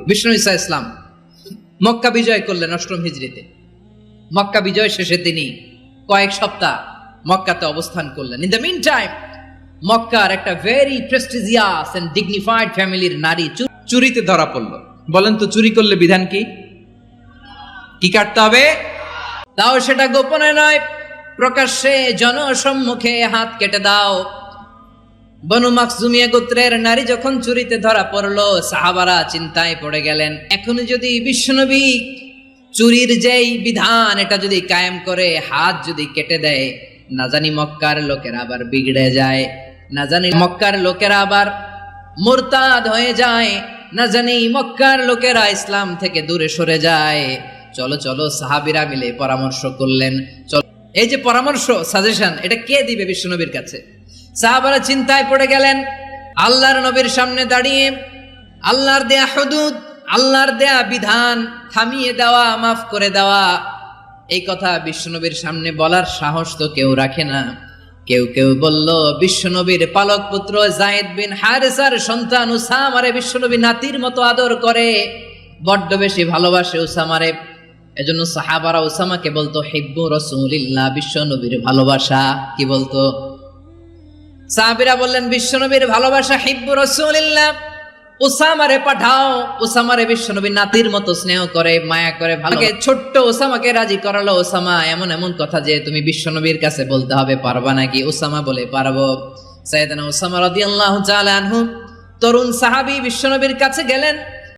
বিষ্ণু ঈসা ইসলাম মক্কা বিজয় করলেন ৮ম হিজরিতে। মক্কা বিজয় শেষে তিনি কয়েক সপ্তাহ মক্কাতে অবস্থান করলেন। ইন দ্য মিন টাইম মক্কার একটা ভেরি প্রেস্টিজিয়াস এন্ড ডিগনিফাইড ফ্যামিলির নারী চুরিতে ধরা পড়ল। বলেন তো চুরি করলে বিধান কি? কি কাটতে হবে? তাও সেটা গোপনে নয়, প্রকাশ্যে জনসম্মুখে হাত কেটে দাও। বনু মাখজুমিয়া গোত্রের নারী যখন চুরিতে ধরা পড়লো, সাহাবারা চিন্তায় পড়ে গেলেন। এখন যদি বিশ্বনবী চুরির যেই বিধান এটা যদি কায়েম করে হাত যদি কেটে দেয়, না জানি মক্কার লোকেরা আবার বিগড়ে যায়, না জানি মক্কার লোকেরা আবার মুরতাদ হয়ে যায়, না জানি মক্কার লোকেরা ইসলাম থেকে দূরে সরে যায়। চলো চলো সাহাবীরা মিলে পরামর্শ করলেন। চলো, এই যে পরামর্শ, সাজেশন, এটা কে দিবে বিশ্বনবীর কাছে? সাহাবারা চিন্তায় পড়ে গেলেন। আল্লাহর নবীর সামনে দাঁড়িয়ে আল্লাহর দেয়া হুদুদ, আল্লাহর দেয়া বিধান থামিয়ে দেওয়া, মাফ করে দেওয়া, এই কথা বিশ্বনবীর সামনে বলার সাহস তো কেউ রাখে না। কেউ কেউ বলল, বিশ্বনবীর পালক পুত্র যায়েদ বিন হারেসার সন্তান উসামারে বিশ্বনবী নাতির মতো আদর করে, বড্ড বেশি ভালোবাসে উসামারে। এজন্য সাহাবারা উসামাকে বলতো হিব্বু রাসূলিল্লাহ, বিশ্বনবীর ভালোবাসা। কি বলতো? সাহাবীরা বললেন বিশ্বনবীর ভালোবাসা হিব্বু রাসূলিল্লাহ, উসামারে পাঠাও। উসামারে বিশ্বনবী নাতির মতো স্নেহ করে, মায়া করে, ভালো। ছোট্ট উসামাকে রাজি করালো। উসামা এমন এমন কথা যে তুমি বিশ্বনবীর কাছে বলতে হবে, পারবা নাকি? উসামা বলে পারবো। সাইয়েদনা উসামা রাদিয়াল্লাহু তাআলা আনহু তরুণ সাহাবী বিশ্বনবীর কাছে গেলেন।